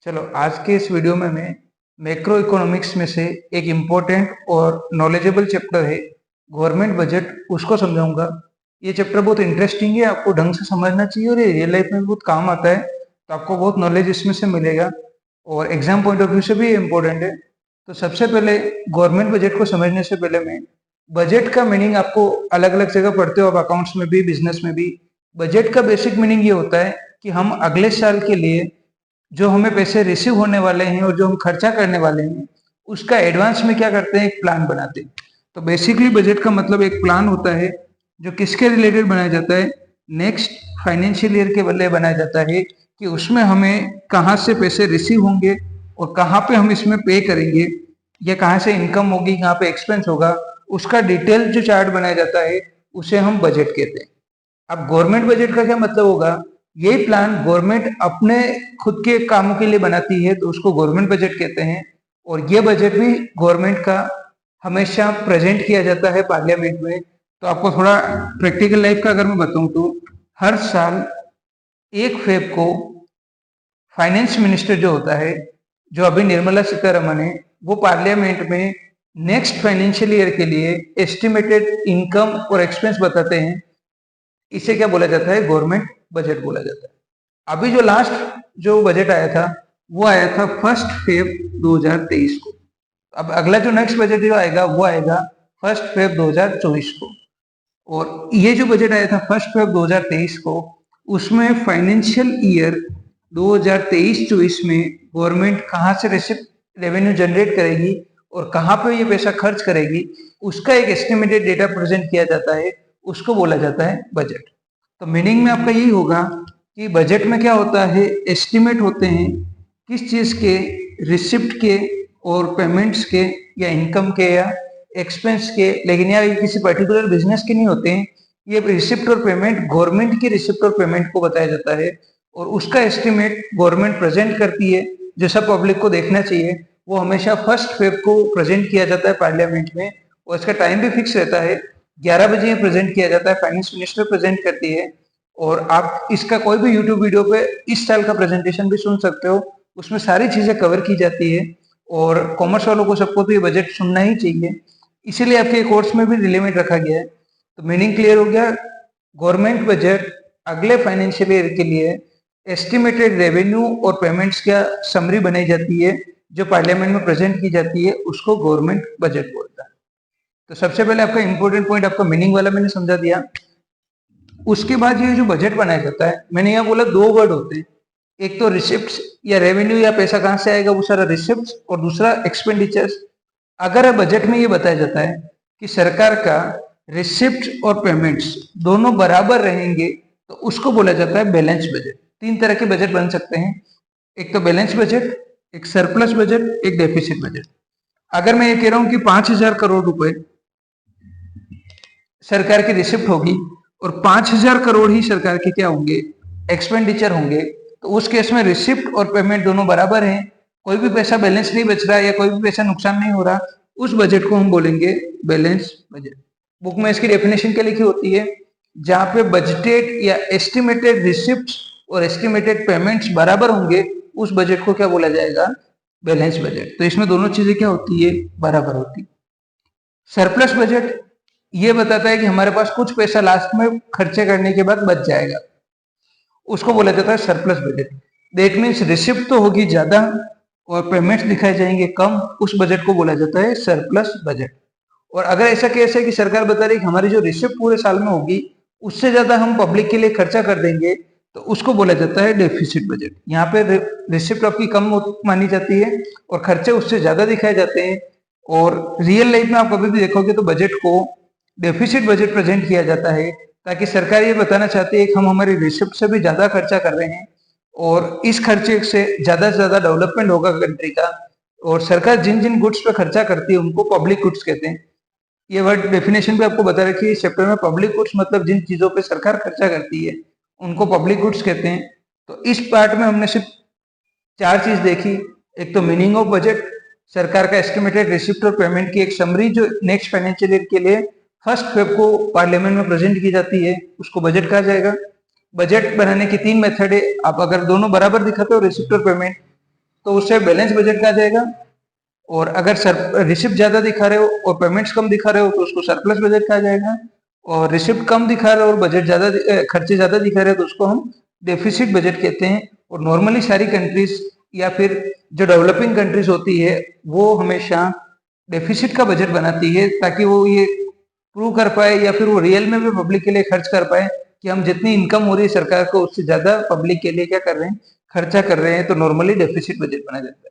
चलो आज के इस वीडियो में मैं मैक्रो इकोनॉमिक्स में से एक इम्पोर्टेंट और नॉलेजेबल चैप्टर है गवर्नमेंट बजट, उसको समझाऊंगा। ये चैप्टर बहुत इंटरेस्टिंग है, आपको ढंग से समझना चाहिए और ये रियल लाइफ में भी बहुत काम आता है, तो आपको बहुत नॉलेज इसमें से मिलेगा और एग्जाम पॉइंट ऑफ व्यू से भी ये इम्पोर्टेंट है। तो सबसे पहले गवर्नमेंट बजट को समझने से पहले मैं बजट का मीनिंग आपको अलग अलग जगह पढ़ते हो, आप अकाउंट्स में भी बिजनेस में भी। बजट का बेसिक मीनिंग ये होता है कि हम अगले साल के लिए जो हमें पैसे रिसीव होने वाले हैं और जो हम खर्चा करने वाले हैं उसका एडवांस में क्या करते हैं, एक प्लान बनाते हैं। तो बेसिकली बजट का मतलब एक प्लान होता है जो किसके रिलेटेड बनाया जाता है, नेक्स्ट फाइनेंशियल ईयर के बदले बनाया जाता है कि उसमें हमें कहाँ से पैसे रिसीव होंगे और कहाँ पे हम इसमें पे करेंगे, या कहाँ से इनकम होगी, कहाँ पे एक्सपेंस होगा, उसका डिटेल जो चार्ट बनाया जाता है उसे हम बजट कहते हैं। अब गवर्नमेंट बजट का क्या मतलब होगा, ये प्लान गवर्नमेंट अपने खुद के कामों के लिए बनाती है तो उसको गवर्नमेंट बजट कहते हैं। और ये बजट भी गवर्नमेंट का हमेशा प्रेजेंट किया जाता है पार्लियामेंट में। तो आपको थोड़ा प्रैक्टिकल लाइफ का अगर मैं बताऊं तो हर साल 1 फेब को फाइनेंस मिनिस्टर जो होता है, जो अभी निर्मला सीतारमन है, वो पार्लियामेंट में नेक्स्ट फाइनेंशियल ईयर के लिए एस्टिमेटेड इनकम और एक्सपेंस बताते हैं। इसे क्या बोला जाता है, गवर्नमेंट बजट बोला जाता है। अभी जो लास्ट जो बजट आया था वो आया था 1 फेब 2023 को। अब अगला जो नेक्स्ट बजट जो आएगा वो आएगा 1 फेब 2024 को। और ये जो बजट आया था 1 फेब 2023 को, उसमें फाइनेंशियल ईयर 2023-24 में गवर्नमेंट कहाँ से रेवेन्यू जनरेट करेगी और कहाँ पे ये पैसा खर्च करेगी, उसका एक एस्टिमेटेड डेटा प्रेजेंट किया जाता है, उसको बोला जाता है बजट। तो मीनिंग में आपका यही होगा कि बजट में क्या होता है, एस्टिमेट होते हैं किस चीज के, रिसिप्ट के और पेमेंट्स के या इनकम के या एक्सपेंस के, लेकिन यहाँ किसी पर्टिकुलर बिजनेस के नहीं होते हैं। ये रिसिप्ट और पेमेंट गवर्नमेंट की रिसिप्ट और पेमेंट को बताया जाता है और उसका एस्टिमेट गवर्नमेंट प्रेजेंट करती है, जो सब पब्लिक को देखना चाहिए। वो हमेशा 1 फेब को प्रेजेंट किया जाता है पार्लियामेंट में और इसका टाइम भी फिक्स रहता है, 11 बजे प्रेजेंट किया जाता है, फाइनेंस मिनिस्टर प्रेजेंट करती है। और आप इसका कोई भी यूट्यूब वीडियो पे इस साल का प्रेजेंटेशन भी सुन सकते हो, उसमें सारी चीजें कवर की जाती है। और कॉमर्स वालों को सबको तो ये बजट सुनना ही चाहिए, इसीलिए आपके कोर्स में भी रिलेवेंट रखा गया है। तो मीनिंग क्लियर हो गया, गवर्नमेंट बजट अगले फाइनेंशियल ईयर के लिए एस्टिमेटेड रेवेन्यू और पेमेंट्स का समरी बनाई जाती है, जो पार्लियामेंट में प्रेजेंट की जाती है, उसको गवर्नमेंट बजट बोलता है। तो सबसे पहले आपका इंपॉर्टेंट पॉइंट आपका मीनिंग वाला मैंने समझा दिया। उसके बाद ये जो बजट बनाया जाता है, मैंने यहाँ बोला 2 वर्ड होते हैं, एक तो रिसिप्ट या रेवेन्यू या पैसा कहाँ से आएगा वो सारा रिसिप्ट, और दूसरा एक्सपेंडिचर्स। अगर बजट में ये बताया जाता है कि सरकार का रिसिप्ट और पेमेंट्स दोनों बराबर रहेंगे तो उसको बोला जाता है बैलेंस बजट। 3 तरह के बजट बन सकते हैं, एक तो बैलेंस बजट, एक सरप्लस बजट, एक डेफिसिट बजट। अगर मैं ये कह रहा हूं कि 5,000 करोड़ रुपए सरकार की रिसिप्ट होगी और 5,000 करोड़ ही सरकार के क्या होंगे, एक्सपेंडिचर होंगे, तो उस केस में रिसिप्ट और पेमेंट दोनों बराबर हैं, कोई भी पैसा बैलेंस नहीं बच रहा है या कोई भी पैसा नुकसान नहीं हो रहा, उस बजट को हम बोलेंगे बैलेंस बजट। बुक में इसकी डेफिनेशन क्या लिखी होती है, जहां पे बजटेड या एस्टिमेटेड रिसिप्ट और एस्टिमेटेड पेमेंट्स बराबर होंगे उस बजट को क्या बोला जाएगा, बैलेंस बजट। तो इसमें दोनों चीजें क्या होती है, बराबर होती। सरप्लस बजट ये बताता है कि हमारे पास कुछ पैसा लास्ट में खर्चे करने के बाद बच जाएगा, उसको बोला जाता है surplus budget. That means receipt तो होगी ज्यादा और पेमेंट्स दिखाए जाएंगे कम, उस बजट को बोला जाता है सरप्लस बजट। और अगर ऐसा केस है कि सरकार बता रही है कि हमारी जो रिसिप्ट पूरे साल में होगी उससे ज्यादा हम पब्लिक के लिए खर्चा कर देंगे, तो उसको बोला जाता है डेफिसिट बजट। यहाँ पे रिसिप्ट आपकी कम मानी जाती है और खर्चे उससे ज्यादा दिखाए जाते हैं। और रियल लाइफ में आप कभी भी देखोगे तो बजट को डेफिसिट बजट प्रेजेंट किया जाता है, ताकि सरकार ये बताना चाहती है कि हम हमारी रिसिप्ट से भी ज्यादा खर्चा कर रहे हैं और इस खर्चे से ज्यादा डेवलपमेंट होगा कंट्री का। और सरकार जिन जिन गुड्स पे खर्चा करती है उनको पब्लिक गुड्स कहते हैं। ये वर्ड डेफिनेशन भी आपको बता रखी है इस चैप्टर में, पब्लिक गुड्स मतलब जिन चीजों पे सरकार खर्चा करती है उनको पब्लिक गुड्स कहते हैं। तो इस पार्ट में हमने सिर्फ 4 चीज देखी, एक तो मीनिंग ऑफ बजट, सरकार का एस्टिमेटेड रिसिप्ट और पेमेंट की एक समरी जो नेक्स्ट फाइनेंशियल ईयर के लिए 1 फेब को पार्लियामेंट में प्रेजेंट की जाती है, उसको बजट कहा जाएगा। बजट बनाने की 3 मेथड है, आप अगर दोनों बराबर दिखाते हो रिसिप्ट और पेमेंट, तो उससे बैलेंस बजट का आ जाएगा। और अगर रिसिप्ट ज्यादा दिखा रहे हो और पेमेंट्स कम दिखा रहे हो तो उसको सरप्लस बजट कहा जाएगा। और रिसिप्ट कम दिखा रहे हो और बजट ज्यादा खर्चे ज्यादा दिखा रहे हो तो उसको हम डेफिसिट बजट कहते हैं। और नॉर्मली सारी कंट्रीज या फिर जो डेवलपिंग कंट्रीज होती है वो हमेशा डेफिसिट का बजट बनाती है, ताकि वो ये प्रूव कर पाए या फिर वो रियल में भी पब्लिक के लिए खर्च कर पाए कि हम जितनी इनकम हो रही है सरकार को उससे ज्यादा पब्लिक के लिए क्या कर रहे हैं, खर्चा कर रहे हैं। तो नॉर्मली डेफिसिट बजट बना जाता है।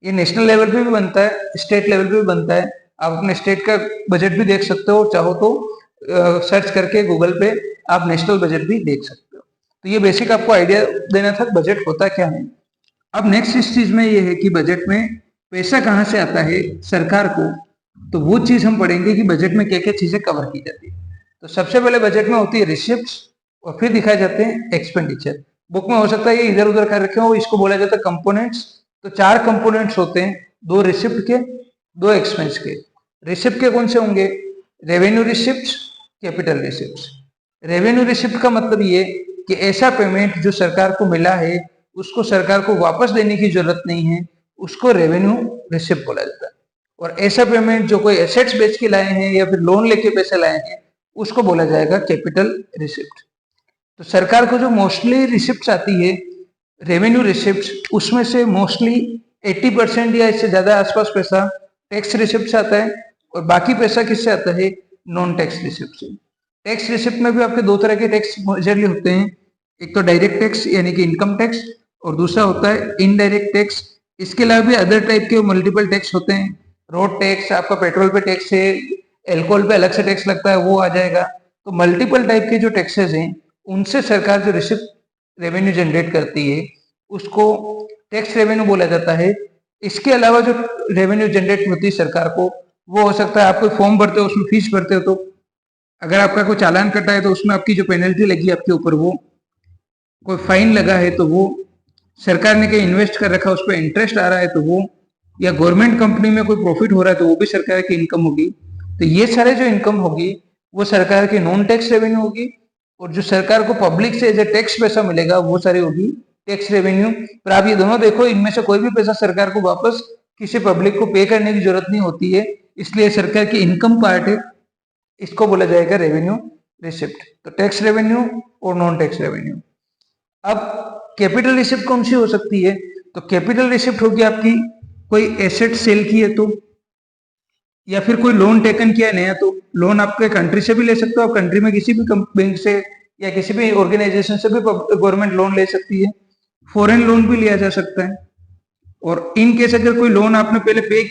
ये नेशनल लेवल पे भी बनता है, स्टेट लेवल पे भी बनता है। आप अपने स्टेट का बजट भी देख सकते हो, चाहो तो सर्च करके गूगल पे आप नेशनल बजट भी देख सकते हो। तो ये बेसिक आपको आइडिया देना था बजट होता क्या है। अब नेक्स्ट इस चीज में ये है कि बजट में पैसा कहाँ से आता है सरकार को, तो वो चीज हम पढ़ेंगे कि बजट में क्या क्या चीजें कवर की जाती है। तो सबसे पहले बजट में होती है रिसिप्ट्स और फिर दिखाए जाते हैं एक्सपेंडिचर। बुक में हो सकता है ये इधर उधर कर रखे हो, इसको बोला जाता है कंपोनेंट्स। तो 4 कंपोनेंट्स होते हैं, 2 रिसिप्ट के, 2 एक्सपेंस के। रिसिप्ट के कौन से होंगे? Revenue receipt, capital receipt. Revenue receipt का मतलब ये कि ऐसा पेमेंट जो सरकार को मिला है उसको सरकार को वापस देने की जरूरत नहीं है, उसको रेवेन्यू रिसिप्ट बोला जाता है। और ऐसा पेमेंट जो कोई एसेट्स बेच के लाए हैं या फिर लोन लेके पैसे लाए हैं उसको बोला जाएगा कैपिटल रिसिप्ट। तो सरकार को जो मोस्टली रिसिप्ट आती है रेवेन्यू रिसिप्ट, उसमें से मोस्टली 80% या इससे ज्यादा आसपास पैसा टैक्स रिसिप्ट से आता है। और बाकी पैसा किससे आता है? नॉन टैक्स रिसिप्ट से। टैक्स रिसिप्ट में भी आपके 2 तरह के टैक्स मेजरली होते हैं, एक तो डायरेक्ट टैक्स यानी कि इनकम टैक्स और दूसरा होता है इनडायरेक्ट टैक्स। इसके अलावा भी अदर टाइप के मल्टीपल टैक्स होते हैं। रोड टैक्स, आपका पेट्रोल पे टैक्स है, एल्कोहल पे अलग से टैक्स लगता है, वो आ जाएगा। तो मल्टीपल टाइप के जो टैक्सेस हैं उनसे सरकार जो रिसिप्ट रेवेन्यू जनरेट करती है उसको टैक्स रेवेन्यू बोला जाता है। इसके अलावा जो रेवेन्यू जनरेट होती है सरकार को, वो हो सकता है आप कोई फॉर्म भरते हो उसमें फीस भरते हो, तो अगर आपका कोई चालान कटा है तो उसमें आपकी जो पेनल्टी लगी आपके ऊपर, वो कोई फाइन लगा है तो वो सरकार ने कहीं इन्वेस्ट कर रखा है उस पर इंटरेस्ट आ रहा है तो वो, या गवर्नमेंट कंपनी में कोई प्रॉफिट हो रहा है तो वो भी सरकार की इनकम होगी। तो ये सारे जो इनकम होगी वो सरकार की नॉन टैक्स रेवेन्यू होगी। और जो सरकार को पब्लिक से एज ए टैक्स पैसा मिलेगा वो सारी होगी टैक्स रेवेन्यू। पर आप ये दोनों देखो, इनमें से कोई भी पैसा सरकार को वापस किसी पब्लिक को पे करने की जरूरत नहीं होती है, इसलिए सरकार की इनकम पार्ट है, इसको बोला जाएगा रेवेन्यू रिसिप्ट। तो टैक्स रेवेन्यू और नॉन टैक्स रेवेन्यू। अब कैपिटल रिसिप्ट कौन सी हो सकती है? तो कैपिटल रिसिप्ट होगी आपकी कोई एसेट सेल की है तो, या फिर कोई लोन टेकन किया है नया, तो लोन आपके कंट्री से भी ले सकते हो, आप कंट्री में किसी भी बैंक से या किसी भी ऑर्गेनाइजेशन से भी गवर्नमेंट लोन ले सकती है। फॉरेन लोन भी लिया जा सकता है। और इन केस अगर कोई लोन आपने पहले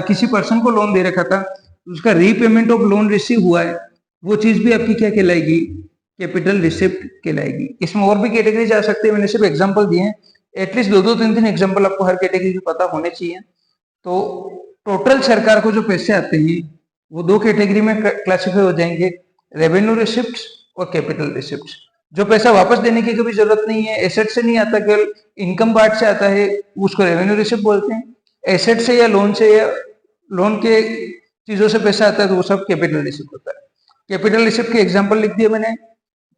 किसी पर्सन को लोन दे रखा था, उसका रीपेमेंट ऑफ लोन रिसीव हुआ है, वो चीज भी आपकी क्या कहलाएगी? कैपिटल रिसिप्ट कहलाएगी। इसमें और भी कैटेगरीज आ सकती है, मैंने सिर्फ एग्जांपल दिए हैं। एटलीस्ट 2-3 एग्जांपल आपको हर कैटेगरी के पता होने चाहिए। तो टोटल सरकार को जो पैसे आते हैं वो 2 कैटेगरी में क्लासिफाई हो जाएंगे, रेवेन्यू रिसिप्ट और कैपिटल रिसिप्ट। जो पैसा वापस देने की कभी जरूरत नहीं है, एसेट से नहीं आता, केवल इनकम पार्ट से आता है, उसको रेवेन्यू रिसिप्ट बोलते हैं। एसेट से या लोन के चीजों से पैसा आता है तो वो सब कैपिटल रिसिप्ट होता है। कैपिटल रिसिप्ट के एग्जांपल लिख दिए मैंने।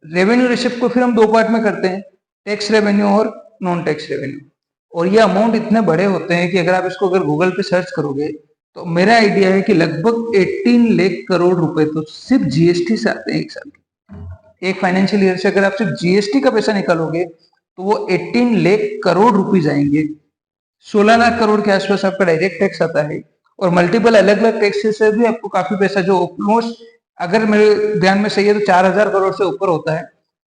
रेवेन्यू रिसिप्ट को फिर हम 2 पार्ट में करते हैं, टैक्स रेवेन्यू और नॉन टैक्स रेवेन्यू। और ये अमाउंट इतने बड़े होते हैं कि अगर इसको गूगल पे सर्च करोगे तो मेरा आइडिया है कि लगभग 18 लाख करोड़ रुपए तो सिर्फ जीएसटी से आते हैं एक साल के। एक फाइनेंशियल ईयर से अगर आप सिर्फ जीएसटी का पैसा निकालोगे तो वो 18 लाख करोड़ रुपीज आएंगे। 16 लाख करोड़ के आसपास आपका डायरेक्ट टैक्स आता है। और मल्टीपल अलग अलग टैक्सेस से भी आपको काफी पैसा, जो ऑलमोस्ट अगर मेरे ध्यान में सही है तो 4000 करोड़ से ऊपर होता है।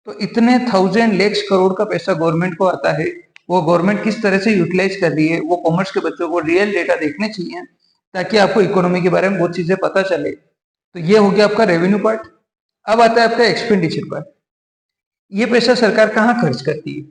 तो इतने 1000 लाख करोड़ का पैसा गवर्नमेंट को आता है। वो गवर्नमेंट किस तरह से यूटिलाइज कर रही है, वो कॉमर्स के बच्चों को रियल डेटा देखने चाहिए ताकि आपको इकोनॉमी के बारे में बहुत चीजें पता चले। तो ये हो गया आपका रेवेन्यू पार्ट। अब आता है आपका एक्सपेंडिचर पार्ट। ये पैसा सरकार कहाँ खर्च करती है?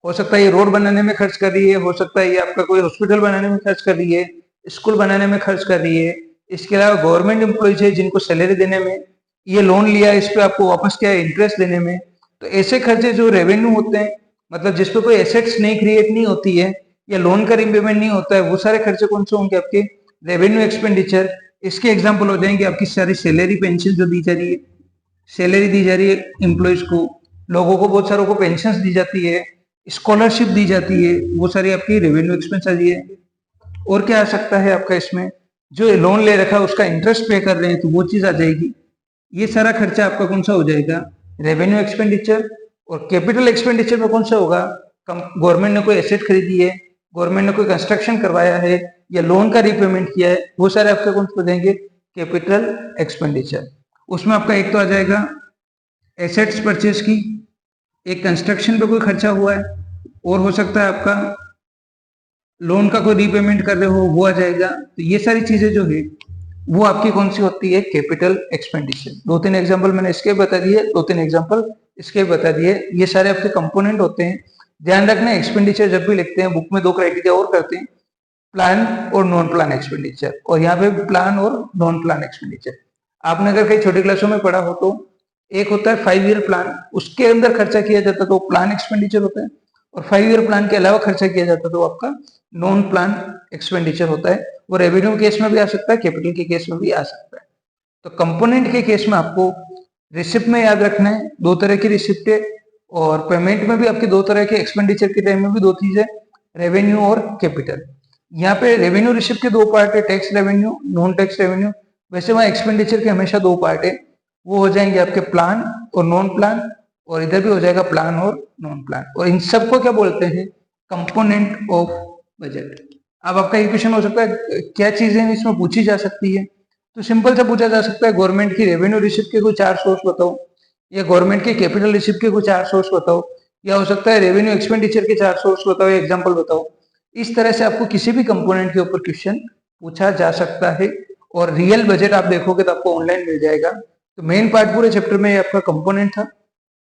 हो सकता है ये रोड बनाने में खर्च कर रही है, हो सकता है ये आपका कोई हॉस्पिटल बनाने में खर्च कर रही है, स्कूल बनाने में खर्च कर रही है। इसके अलावा गवर्नमेंट एम्प्लॉइज है जिनको सैलरी देने में, ये लोन लिया इस पे आपको वापस क्या है, इंटरेस्ट देने में। तो ऐसे खर्चे जो रेवेन्यू होते हैं, मतलब जिसपे कोई एसेट्स नहीं क्रिएट नहीं होती है या लोन का रीपेमेंट नहीं होता है, वो सारे खर्चे कौन से होंगे? आपके रेवेन्यू एक्सपेंडिचर। इसके एग्जाम्पल हो जाएंगे आपकी सारी सैलरी पेंशन जो दी जा रही है, सैलरी दी जा रही है एम्प्लॉइज को, लोगों को बहुत सारों को पेंशन दी जाती है। स्कॉलरशिप दी जाती है, वो सारी आपकी रेवेन्यू एक्सपेंस आ रही है। और क्या आ सकता है आपका इसमें, जो लोन ले रखा है उसका इंटरेस्ट पे कर रहे हैं तो वो चीज आ जाएगी। ये सारा खर्चा आपका कौन सा हो जाएगा, रेवेन्यू एक्सपेंडिचर। और कैपिटल एक्सपेंडिचर में कौन सा होगा, गवर्नमेंट ने कोई एसेट खरीदी है, गवर्नमेंट ने कोई कंस्ट्रक्शन करवाया है या लोन का रीपेमेंट किया है, वो सारे आपके कौन से देंगे, कैपिटल एक्सपेंडिचर। उसमें आपका एक तो आ जाएगा एसेट्स परचेज की, एक कंस्ट्रक्शन पे कोई खर्चा हुआ है, और हो सकता है आपका लोन का कोई रीपेमेंट कर रहे हो वो आ जाएगा। तो ये सारी चीजें जो है वो आपकी कौन सी होती है, कैपिटल एक्सपेंडिचर। 2-3 एग्जांपल मैंने इसके बता दिए, 2-3 एग्जांपल इसके बता दिए। ये सारे आपके कंपोनेंट होते हैं। ध्यान रखना, एक्सपेंडिचर जब भी लिखते हैं बुक में 2 क्राइटेरिया और करते हैं, प्लान और नॉन प्लान एक्सपेंडिचर, और यहाँ पे प्लान और नॉन प्लान एक्सपेंडिचर। आपने अगर कई छोटी क्लासों में पढ़ा हो तो एक होता है 5 ईयर प्लान, उसके अंदर खर्चा किया जाता तो प्लान एक्सपेंडिचर होता है, और 5 ईयर प्लान के अलावा खर्चा किया जाता तो आपका नॉन प्लान एक्सपेंडिचर होता है। वो रेवेन्यू केस में भी आ सकता है, कैपिटल के केस में भी आ सकता है। तो कंपोनेंट के केस में आपको रिसिप्ट में याद रखना है 2 तरह की रिसिप्ट है, और पेमेंट में भी आपके 2 तरह के, एक्सपेंडिचर के टाइम में भी 2 चीज है, रेवेन्यू और कैपिटल। यहाँ पे रेवेन्यू रिसिप्ट के 2 पार्ट है, tax revenue, non tax revenue. वैसे वहां एक्सपेंडिचर के हमेशा 2 पार्ट है, वो हो जाएंगे आपके प्लान और नॉन प्लान, और इधर भी हो जाएगा प्लान और नॉन प्लान। और इन सबको क्या बोलते हैं, कंपोनेंट ऑफ बजट। अब आपका ये क्वेश्चन हो सकता है क्या चीजें इसमें पूछी जा सकती है, तो सिंपल सा पूछा जा सकता है गवर्नमेंट की रेवेन्यू रिसिप्ट के कुछ 4 सोर्स बताओ, या गवर्नमेंट के कैपिटल रिसिप्ट के कुछ 4 सोर्स बताओ, या हो सकता है रेवेन्यू एक्सपेंडिचर के 4 सोर्स बताओ, एग्जाम्पल बताओ। इस तरह से आपको किसी भी कंपोनेंट के ऊपर क्वेश्चन पूछा जा सकता है। और रियल बजट आप देखोगे तो आपको ऑनलाइन मिल जाएगा। तो मेन पार्ट पूरे चैप्टर में आपका कंपोनेंट था।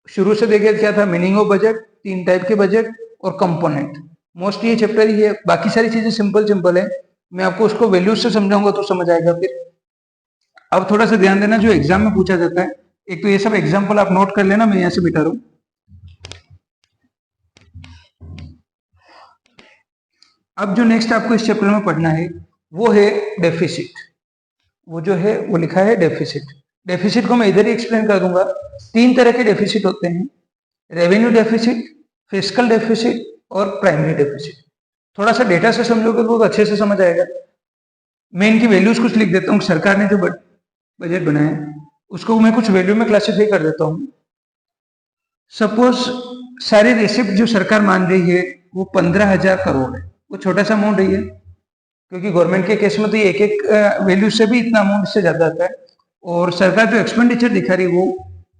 शुरू से देखिए क्या था, मीनिंग ऑफ बजट, 3 टाइप के बजट और कंपोनेंट। मोस्टली ये चैप्टर ही है, बाकी सारी चीजें सिंपल है। मैं आपको उसको वैल्यूज से समझाऊंगा तो समझ आएगा फिर। अब थोड़ा सा ध्यान देना जो एग्जाम में पूछा जाता है। एक तो ये सब एग्जाम्पल आप नोट कर लेना, मैं यहाँ से बिठा रहा हूँ। अब जो नेक्स्ट आपको इस चैप्टर में पढ़ना है वो है डेफिसिट। वो जो है वो लिखा है डेफिसिट। डेफिसिट को मैं इधर ही एक्सप्लेन कर दूंगा। 3 तरह के डेफिसिट होते हैं, रेवेन्यू डेफिसिट, फिस्कल डेफिसिट और प्राइमरी डेफिसिट। थोड़ा सा डेटा से समझोगे तो अच्छे से समझ आएगा। मैं इनकी वैल्यूज कुछ लिख देता हूँ। सरकार ने जो बजट बनाया उसको मैं कुछ वैल्यू में क्लासिफाई कर देता हूँ। सपोज सारी रिसिप्ट जो सरकार मान रही है वो 15,000 करोड़ है। वो छोटा सा अमाउंट है, क्योंकि गवर्नमेंट के केस में तो ये एक वैल्यू से भी इतना अमाउंट इससे ज्यादा आता है। और सरकार जो एक्सपेंडिचर दिखा रही है वो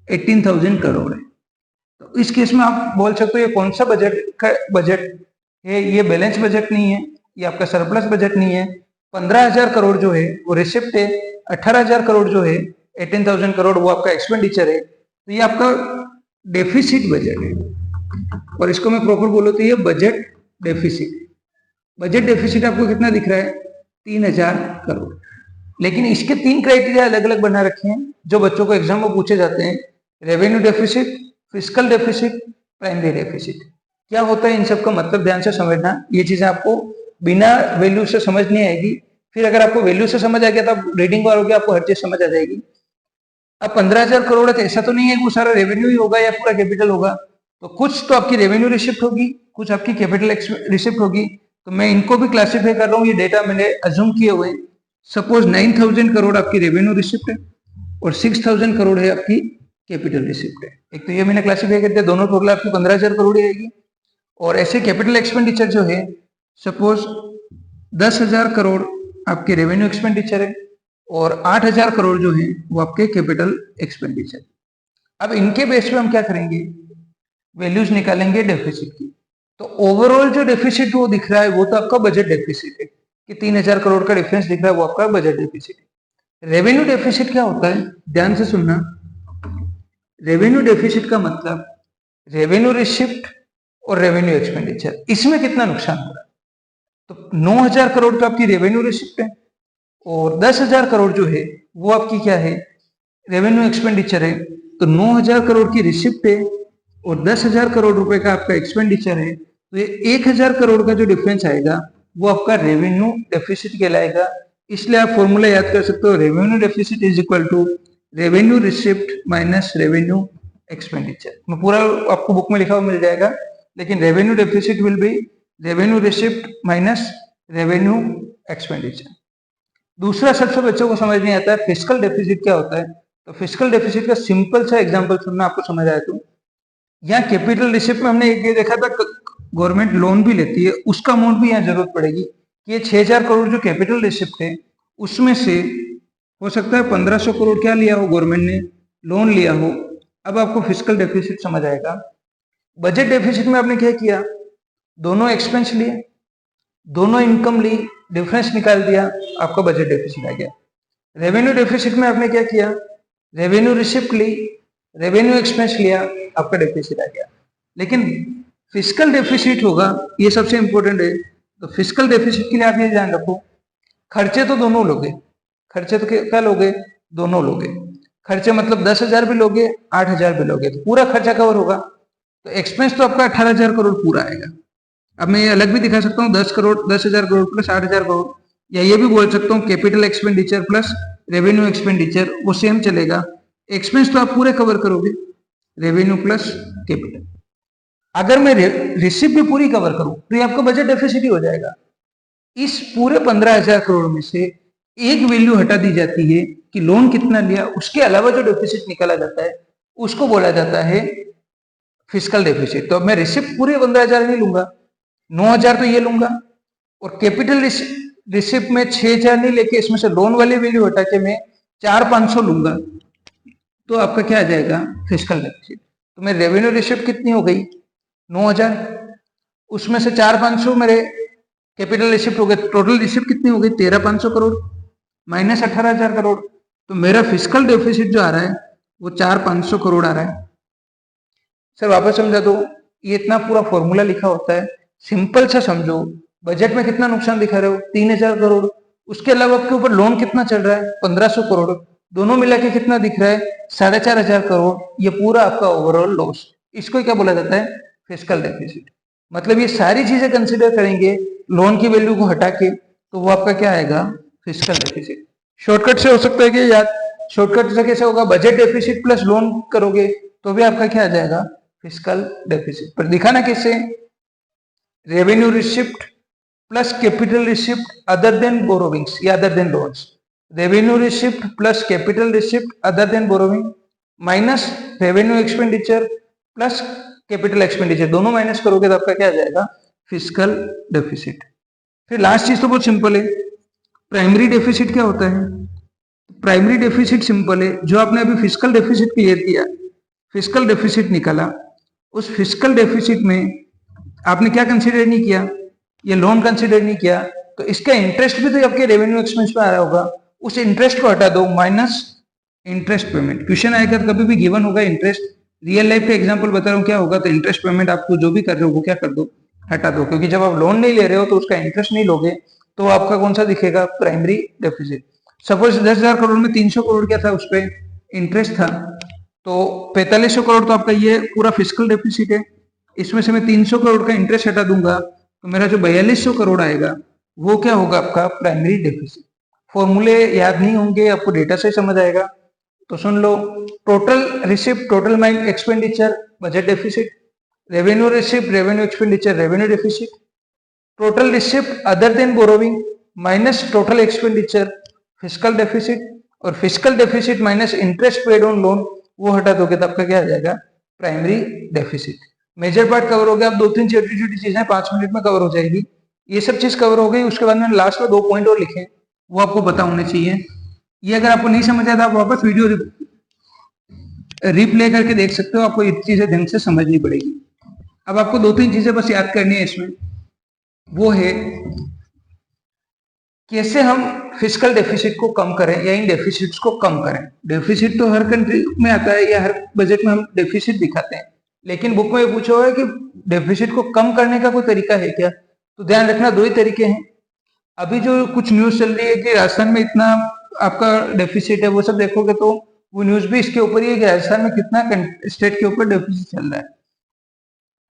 18,000 करोड़ है। तो इस केस में आप बोल सकते हो ये कौन सा बजट है, ये बैलेंस बजट नहीं है, ये आपका सरप्लस बजट नहीं है। 15,000 करोड़ जो है वो रिसिप्ट है, 18,000 करोड़ जो है 18,000 करोड़ वो आपका एक्सपेंडिचर है। तो ये आपका डेफिसिट बजट है, और इसको मैं प्रॉपर बोलो तो ये बजट डेफिसिट। बजट डेफिसिट आपको कितना दिख रहा है, 3,000 करोड़। लेकिन इसके 3 क्राइटेरिया अलग अलग बना रखे हैं जो बच्चों को एग्जाम में पूछे जाते हैं, revenue deficit, fiscal deficit, primary deficit. क्या होता है इन सब का मतलब ध्यान से समझना। ये चीजें आपको बिना वैल्यू से समझ नहीं आएगी, फिर अगर आपको वैल्यू से समझ आ गया तो रीडिंग करोगे आपको हर चीज समझ आ जाएगी। अब 15,000 करोड़ है तो ऐसा तो नहीं है वो सारा रेवेन्यू ही होगा या पूरा कैपिटल होगा। तो कुछ तो आपकी रेवेन्यू रिसिप्ट होगी, कुछ आपकी कैपिटल रिसिप्ट होगी। तो मैं इनको भी क्लासिफाई कर रहा हूँ, ये डेटा मैंने अज्यूम किए हुए। सपोज 9,000 करोड़ आपकी रेवेन्यू रिसिप्ट है और 6,000 करोड़ है आपकी कैपिटल रिसिप्ट है। एक तो ये मैंने क्लासिफाई कर दिया, दोनों टोटल आपकी 15,000 करोड़ आएगी। और ऐसे कैपिटल एक्सपेंडिचर जो है, सपोज 10,000 करोड़ आपके रेवेन्यू एक्सपेंडिचर है और 8,000 करोड़ जो है वो आपके कैपिटल एक्सपेंडिचर। अब इनके बेस पे हम क्या करेंगे, वैल्यूज निकालेंगे डेफिसिट की। तो ओवरऑल जो डेफिसिट वो दिख रहा है वो तो आपका बजट डेफिसिट है कि 3,000 करोड़ का डिफरेंस दिख रहा है, वो आपका बजट डेफिसिट है। रेवेन्यू डेफिसिट क्या होता है, ध्यान से सुनना। रेवेन्यू डेफिसिट का मतलब रेवेन्यू रिसिप्ट और रेवेन्यू एक्सपेंडिचर, इसमें कितना नुकसान हो रहा है। तो 9,000 करोड़ तो आपकी रेवेन्यू रिसिप्ट है और 10,000 करोड़ जो है वो आपकी क्या है, रेवेन्यू एक्सपेंडिचर है। तो 9,000 करोड़ की रिसिप्ट है और 10,000 करोड़ रुपए का आपका एक्सपेंडिचर है। तो ये 1,000 करोड़ का जो डिफरेंस आएगा वो आपका रेवेन्यू डेफिसिट कहलाएगा। इसलिए आप फॉर्मूला याद कर सकते हो, revenue deficit is equal to revenue receipt minus revenue expenditure. मैं पूरा आपको बुक में लिखा हुआ मिल जाएगा, लेकिन revenue deficit will be revenue receipt minus revenue expenditure. दूसरा सबसे बच्चों को समझ नहीं आता है फिस्कल डेफिसिट क्या होता है। तो फिस्कल डेफिसिट का सिंपल सा एग्जांपल सुनना, आपको समझ आया तो यहाँ कैपिटल रिसिप्ट में हमने ये देखा था गवर्नमेंट लोन भी लेती है, उसका अमाउंट भी यहाँ जरूरत पड़ेगी कि ये 6000 करोड़ जो कैपिटल रिसिप्ट है उसमें से हो सकता है 1500 करोड़ क्या लिया हो गवर्नमेंट ने, लोन लिया हो। अब आपको फिस्कल डेफिसिट समझ आएगा। बजट डेफिसिट में आपने क्या किया, दोनों एक्सपेंस लिए, दोनों इनकम ली, डिफरेंस निकाल दिया, आपका बजट डेफिसिट आ गया। रेवेन्यू डेफिसिट में आपने क्या किया, रेवेन्यू रिसिप्ट ली, रेवेन्यू एक्सपेंस लिया, आपका डेफिसिट आ गया। लेकिन फिस्कल डेफिसिट होगा, ये सबसे इंपॉर्टेंट है। तो फिस्कल डेफिसिट के लिए आप ये ध्यान रखो, खर्चे तो दोनों लोगे, खर्चे तो क्या लोगे, दोनों लोगे। खर्चे मतलब 10,000 भी लोगे, 8,000 भी लोगे, तो पूरा खर्चा कवर होगा। तो एक्सपेंस तो आपका 18,000 करोड़ पूरा आएगा। अब मैं ये अलग भी दिखा सकता हूँ, 10,000 करोड़ प्लस 8,000 करोड़, या ये भी बोल सकता हूँ capital expenditure plus revenue expenditure, वो सेम चलेगा। एक्सपेंस तो आप पूरे कवर करोगे, रेवेन्यू प्लस कैपिटल। अगर मैं रिसिप्ट भी पूरी कवर करूं तो ये आपका बजट डेफिसिट ही हो जाएगा। इस पूरे 15,000 करोड़ में से एक वैल्यू हटा दी जाती है कि लोन कितना लिया, उसके अलावा जो डेफिसिट निकाला जाता है उसको बोला जाता है फिस्कल डेफिसिट। तो अब मैं रिसिप्ट पूरे 15,000 नहीं लूंगा, 9,000 तो ये लूंगा, और कैपिटल रिसिप्ट में 6,000 नहीं लेके इसमें से लोन वाली वैल्यू हटा के मैं 4,500 लूंगा, तो आपका क्या आ जाएगा, फिस्कल डेफिसिट। तो मेरी रेवेन्यू रिसिप्ट कितनी हो गई, 9,000, उसमें से 4,500 मेरे कैपिटल रिसिप्ट हो गए, टोटल रिसिप्ट कितनी हो गई, 13,500 करोड़ माइनस 18,000 करोड़। तो मेरा फिस्कल डेफिसिट जो आ रहा है वो 4,500 करोड़ आ रहा है। सर वापस समझा दो, ये इतना पूरा फॉर्मूला लिखा होता है, सिंपल सा समझो। बजट में कितना नुकसान दिखा रहे हो, 3,000 करोड़, उसके अलावा आपके ऊपर लोन कितना चल रहा है, 1,500 करोड़, दोनों मिला के कितना दिख रहा है, 4,500 करोड़। ये पूरा आपका ओवरऑल लॉस, इसको क्या बोला जाता है, फिस्कल डेफिसिट। मतलब ये सारी चीजें कंसिडर करेंगे लोन की वैल्यू को हटा के, तो वो आपका क्या आएगा, फिस्कल डेफिसिट। शॉर्टकट से हो सकता है कि याद, शॉर्टकट से कैसे होगा, बजट डेफिसिट प्लस लोन करोगे तो भी आपका क्या आ जाएगा, फिस्कल डेफिसिट। पर दिखाना कैसे, revenue receipt plus capital receipt other than borrowings या other than loans, revenue receipt plus capital receipt other than borrowing minus revenue expenditure plus capital expenditure, दोनों माइनस करोगे तो आपका क्या आ जाएगा, फिस्कल डेफिसिट। फिर लास्ट चीज तो बहुत सिंपल है, प्राइमरी डेफिसिट क्या होता है। प्राइमरी डेफिसिट सिंपल है, जो आपने अभी फिस्कल डेफिसिट क्लियर किया, फिस्कल डेफिसिट निकाला, उस फिस्कल डेफिसिट में आपने क्या कंसीडर नहीं किया, ये लोन कंसीडर नहीं किया, तो इसका इंटरेस्ट भी तो आपके रेवेन्यू एक्सपेंस पे आ रहा होगा, उस इंटरेस्ट को हटा दो, माइनस इंटरेस्ट पेमेंट। क्वेश्चन आएगा कभी भी गिवन होगा इंटरेस्ट, रियल लाइफ का एग्जांपल बता रहा हूँ क्या होगा, तो इंटरेस्ट पेमेंट आपको जो भी कर रहे हो वो क्या कर दो, हटा दो, क्योंकि जब आप लोन नहीं ले रहे हो तो उसका इंटरेस्ट नहीं लोगे, तो आपका कौन सा दिखेगा, प्राइमरी डेफिसिट। सपोज 10,000 करोड़ में 300 करोड़ क्या था, उस पर इंटरेस्ट था, तो 4500 करोड़ तो आपका ये पूरा फिस्कल डेफिसिट है। इसमें से मैं 300 करोड़ का इंटरेस्ट हटा दूंगा, तो मेरा जो 4200 करोड़ आएगा वो क्या होगा, आपका प्राइमरी डेफिसिट। फॉर्मूले याद नहीं होंगे, आपको डेटा से समझ आएगा, तो सुन लो। Total receipt, total mind expenditure, budget deficit, revenue receipt, revenue expenditure, revenue deficit, total receipt other than borrowing minus total expenditure, fiscal deficit, और fiscal deficit minus interest paid on loan, वो हटा दोगे तो आपका क्या आ जाएगा, primary deficit. Major part cover हो गया, अब 2-3 छोटी छोटी चीजें 5 मिनट में कवर हो जाएगी। ये सब चीज कवर हो गई, उसके बाद मैंने लास्ट में 2 पॉइंट और लिखे, वो आपको पता होने चाहिए। ये अगर आपको नहीं समझ आया तो आप वापस वीडियो रिप्ले करके देख सकते हो, आपको ये चीजें ढंग से समझनी पड़ेगी। अब आपको 2-3 चीजें बस याद करनी है इसमें, वो है कैसे हम फिस्कल डेफिसिट को कम करें या इन डेफिसिट्स को कम करें। डेफिसिट तो हर कंट्री में आता है या हर बजट में हम डेफिसिट दिखाते हैं, लेकिन बुक में पूछा हुआ है कि डेफिसिट को कम करने का कोई तरीका है क्या, तो ध्यान रखना 2 ही तरीके हैं। अभी जो कुछ न्यूज चल रही है कि राजस्थान में इतना आपका डेफिसिट है, वो सब देखोगे तो वो न्यूज भी इसके ऊपर ही है कि राजस्थान में कितना स्टेट के ऊपर डेफिसिट चल रहा है।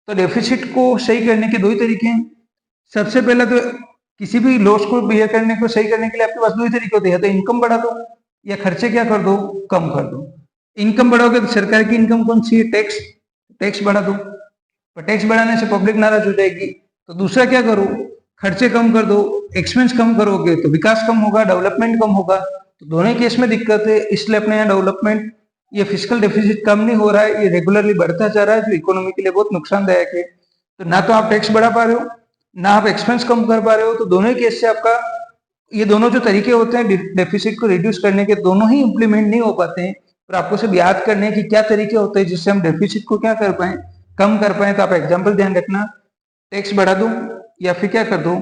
तो डेफिसिट को सही करने के 2 ही तरीके हैं। सबसे पहला तो किसी भी लॉस को बिहेव करने को सही करने के लिए आपके पास 2 ही तरीके होते हैं, तो इनकम बढ़ा दो या खर्चे क्या कर दो, कम कर दो। इनकम बढ़ाओगे तो सरकार की इनकम कौन सी है, टैक्स, टैक्स बढ़ा दो। पर टैक्स बढ़ाने से पब्लिक नाराज हो जाएगी, तो दूसरा क्या करो, खर्चे कम कर दो, एक्सपेंस कम करोगे तो विकास कम होगा, डेवलपमेंट कम होगा। तो दोनों ही केस में दिक्कत है, इसलिए अपने यहाँ डेवलपमेंट, ये फिजिकल डेफिसिट कम नहीं हो रहा है, ये रेगुलरली बढ़ता जा रहा है, जो इकोनॉमी के लिए बहुत नुकसानदायक है। तो ना तो आप टैक्स बढ़ा पा रहे हो, ना आप एक्सपेंस कम कर पा रहे हो, तो दोनों ही केस से आपका, ये दोनों जो तरीके होते हैं डेफिसिट को रिड्यूस करने के, दोनों ही इंप्लीमेंट नहीं हो पाते हैं। पर आपको सिर्फ याद करने की क्या तरीके होते हैं जिससे हम डेफिसिट को क्या कर पाए, कम कर पाए। तो आप एग्जाम्पल ध्यान रखना, टैक्स बढ़ा दो या फिर क्या कर दो,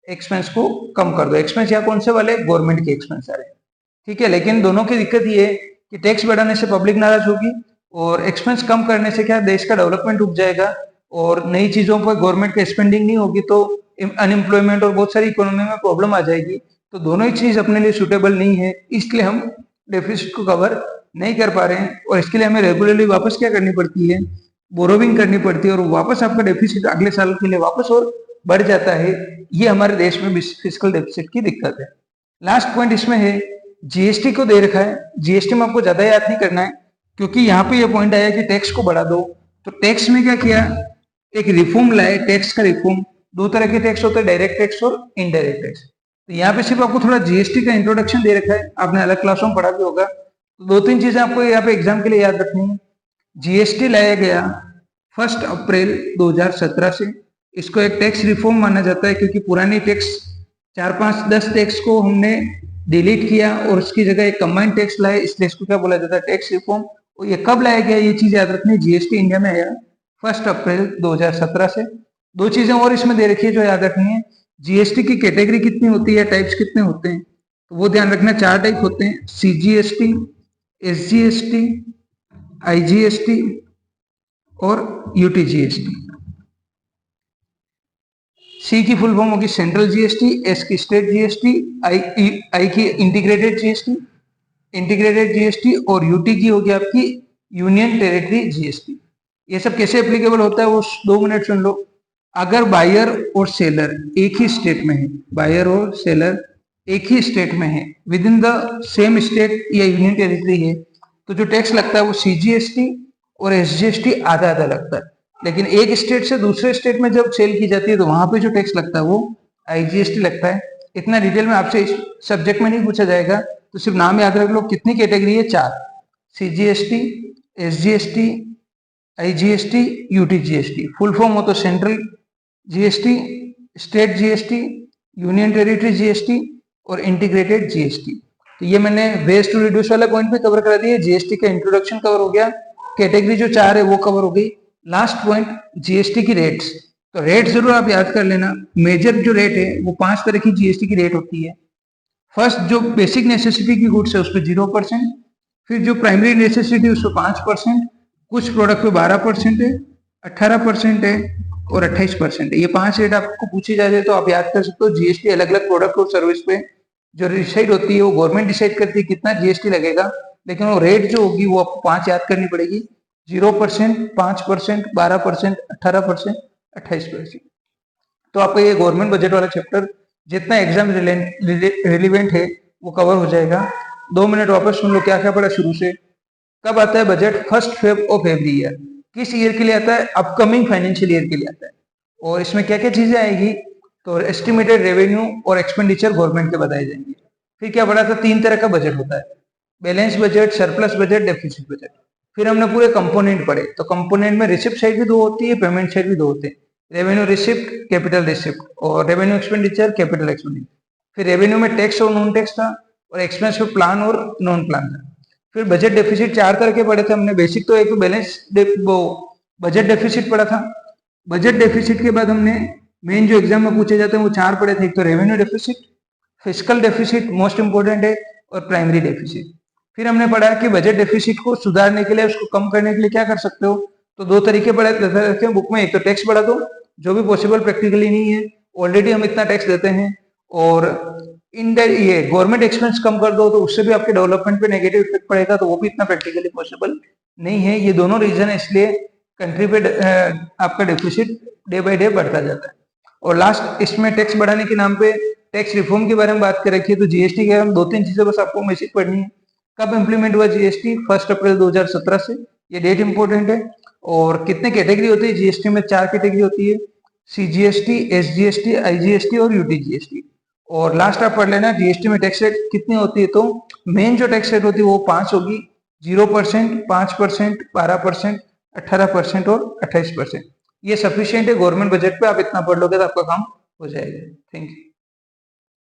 एक्सपेंस को कम कर दो। एक्सपेंस या कौन से वाले, गवर्नमेंट के एक्सपेंस आ रहे हैं, ठीक है। लेकिन दोनों की दिक्कत ये है कि टैक्स बढ़ाने से पब्लिक नाराज होगी और एक्सपेंस कम करने से क्या, देश का डेवलपमेंट रुक जाएगा और नई चीजों पर गवर्नमेंट का स्पेंडिंग नहीं होगी, तो अनएम्प्लॉयमेंट और बहुत सारी इकोनॉमी में प्रॉब्लम आ जाएगी। तो दोनों ही चीज अपने लिए सुटेबल नहीं है, इसलिए हम डेफिसिट को कवर नहीं कर पा रहे हैं। और इसके लिए हमें रेगुलरली वापस क्या करनी पड़ती है, बोरोविंग करनी पड़ती है, और वापस आपका डेफिसिट अगले साल के लिए वापस और बढ़ जाता है। ये हमारे देश में फिजिकल डेफिसिट की दिक्कत है। लास्ट पॉइंट इसमें है, जीएसटी को दे रखा है। जीएसटी में आपको ज्यादा याद नहीं करना है, क्योंकि यहाँ पे ये पॉइंट आया कि टैक्स को बढ़ा दो। तो टैक्स में क्या किया, एक रिफॉर्म लाए, टैक्स का रिफॉर्म। दो तरह के टैक्स होते हैं, डायरेक्ट टैक्स और इनडायरेक्ट टैक्स। तो यहाँ पे सिर्फ आपको थोड़ा जीएसटी का इंट्रोडक्शन दे रखा है, आपने अलग क्लासों में पढ़ा भी होगा। तो दो तीन चीजें आपको यहाँ पे एग्जाम के लिए याद रखनी है। जीएसटी लाया गया 1 अप्रैल 2017 से। इसको एक टैक्स रिफॉर्म माना जाता है, क्योंकि पुरानी टैक्स 4, 5, 10 टैक्स को हमने डिलीट किया और उसकी जगह एक कंबाइंड टैक्स लाए, इसलिए इसको क्या बोला जाता है, टैक्स रिफॉर्म। और ये कब लाया गया, ये चीज याद रखनी है। जीएसटी इंडिया में आया 1 अप्रैल 2017 से। दो चीजें और इसमें दे रखी है जो याद रखनी है, जीएसटी की कैटेगरी कितनी होती है, टाइप्स कितने होते हैं, तो वो ध्यान रखना। 4 टाइप होते हैं, सीजीएसटी, एसजीएसटी, आईजीएसटी और यूटीजीएसटी। सी की फुल फॉर्म होगी सेंट्रल जीएसटी, एस की स्टेट जीएसटी, आई की इंटीग्रेटेड जीएसटी और यूटी की होगी आपकी यूनियन टेरिटरी जीएसटी। ये सब कैसे एप्लीकेबल होता है वो 2 मिनट सुन लो। अगर बायर और सेलर एक ही स्टेट में है, बायर और सेलर एक ही स्टेट में है, with in the same state या यूनियन टेरिटरी है, तो जो टैक्स लगता है वो सीजीएसटी और एसजीएसटी आधा आधा लगता है। लेकिन एक स्टेट से दूसरे स्टेट में जब सेल की जाती है तो वहां पे जो टैक्स लगता है वो आईजीएसटी लगता है। इतना डिटेल में आपसे इस सब्जेक्ट में नहीं पूछा जाएगा, तो सिर्फ नाम याद रख लो। कितनी कैटेगरी है, 4, CGST, SGST, IGST, UTGST. Full form हो तो central GST, state GST, union territory GST और इंटीग्रेटेड जीएसटी। तो ये मैंने वेस्ट टू रिड्यूस वाला पॉइंट भी कवर करा दिया, जीएसटी का इंट्रोडक्शन कवर हो गया, कैटेगरी जो 4 है वो कवर हो गई। लास्ट पॉइंट जीएसटी की रेट्स। तो रेट जरूर आप याद कर लेना। मेजर जो रेट है वो 5 तरह की जीएसटी की रेट होती है। फर्स्ट जो बेसिक नेसेसिटी की गुड्स है उस पर 0%, फिर जो प्राइमरी नेसेसिटी उस पर 5%, कुछ प्रोडक्ट पे 12% है, 18% है और 28% है। ये 5 रेट आपको पूछे जाते तो आप याद कर सकते हो। जीएसटी अलग अलग प्रोडक्ट और सर्विस पे जो डिसाइड होती है वो गवर्नमेंट डिसाइड करती है कितना जीएसटी लगेगा, लेकिन वो रेट जो होगी वो आपको 5 याद करनी पड़ेगी, 0%, 5%, 12%, 18%, 28%। तो आपका ये गवर्नमेंट बजट वाला चैप्टर जितना एग्जाम रिलेवेंट है वो कवर हो जाएगा। 2 मिनट वापस सुन लो क्या क्या पढ़ा शुरू से। कब आता है budget, 1 Feb of every year. किस ईयर के लिए आता है, अपकमिंग फाइनेंशियल ईयर के लिए आता है। और इसमें क्या क्या चीजें आएगी, तो एस्टिमेटेड रेवेन्यू और एक्सपेंडिचर गवर्नमेंट के बताए जाएंगे। फिर क्या पढ़ा था, 3 तरह का बजट होता है, balance budget, surplus budget, deficit budget. फिर हमने पूरे कंपोनेंट पढ़े, तो कंपोनेंट में रिसिप्ट साइड भी 2 होती है, पेमेंट साइड भी 2 होते हैं, रेवेन्यू रिसिप्ट, कैपिटल रिसिप्ट, और रेवेन्यू एक्सपेंडिचर, कैपिटल एक्सपेंडिचर। फिर रेवेन्यू में टैक्स और नॉन टैक्स था, और एक्सपेंस में प्लान और नॉन प्लान था। फिर बजट डेफिसिट 4 तरह के पढ़े थे हमने। बेसिक तो एक बैलेंस बजट डेफिसिट पढ़ा था। बजट डेफिसिट के बाद हमने मेन जो एग्जाम में पूछे जाते हैं वो 4 पढ़े थे। एक तो revenue deficit, fiscal deficit most important है, और प्राइमरी डेफिसिट। फिर हमने पढ़ा कि बजट डेफिसिट को सुधारने के लिए, उसको कम करने के लिए क्या कर सकते हो, तो 2 तरीके पढ़े रखे हैं बुक में। एक तो टैक्स बढ़ा दो, जो भी पॉसिबल प्रैक्टिकली नहीं है, ऑलरेडी हम इतना टैक्स देते हैं। और ये गवर्नमेंट एक्सपेंस कम कर दो, तो उससे भी आपके डेवलपमेंट पे नेगेटिव इफेक्ट पड़ेगा, तो वो भी इतना प्रैक्टिकली पॉसिबल नहीं है। ये दोनों रीजन है, इसलिए कंट्री पे आपका डेफिसिट डे बाय डे बढ़ता जाता है। और लास्ट इसमें टैक्स बढ़ाने के नाम पे टैक्स रिफॉर्म के बारे में बात कर रखी है। तो जीएसटी के हम 2-3 चीजें बस आपको मैसेज पढ़नी है। कब इंप्लीमेंट हुआ जीएसटी, 1 अप्रैल 2017 से, ये डेट इंपॉर्टेंट है। और कितने कैटेगरी होती है जीएसटी में? 4 कैटेगरी होती है, सीजीएसटी, एसजीएसटी, आईजीएसटी और यूटीजीएसटी। और लास्ट आप पढ़ लेना जीएसटी में टैक्स रेट कितनी होती है। तो मेन जो टैक्स रेट होती है वो 5 होगी, 0%, 5%, 12%, 18% और 28%। ये सफिशियंट है गवर्नमेंट बजट पे, आप इतना पढ़ लोगे तो आपका काम हो जाएगा। Thank you.